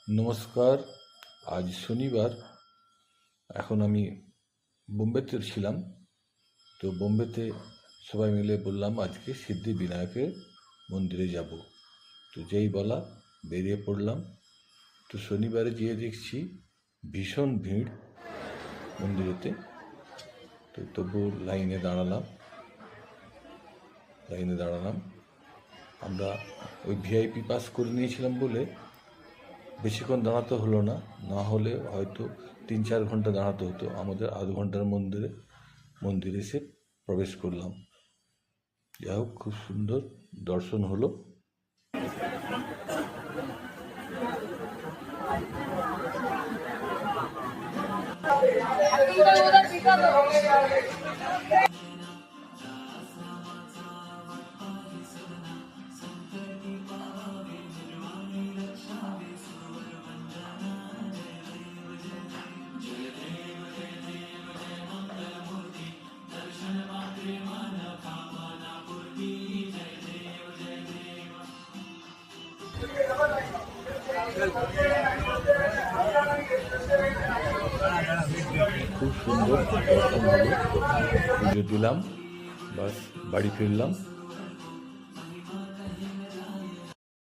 নমস্কার। আজ শনিবার। এখন আমি বোম্বেতে ছিলাম। তো বোম্বেতে সবাই মিলে বললাম আজকে সিদ্ধিবিনায়কের মন্দিরে যাব। তো যেই বলা বেরিয়ে পড়লাম। তো শনিবারে গিয়ে দেখছি ভীষণ ভিড় মন্দিরেতে। তো তবু লাইনে দাঁড়ালাম। আমরা ওই ভিআইপি পাস করে নিয়েছিলাম বলে বেশিক্ষণ দাঁড়াতে হলো না, না হলে হয়তো 3-4 ঘন্টা দাঁড়াতে হতো। আমাদের আধ ঘন্টার মন্দিরে এসে প্রবেশ করলাম। যাই হোক, খুব সুন্দর দর্শন হলো। খুব সুন্দর দর্শন হলো, পুজো দিলাম, বাস বাড়ি ফিরলাম।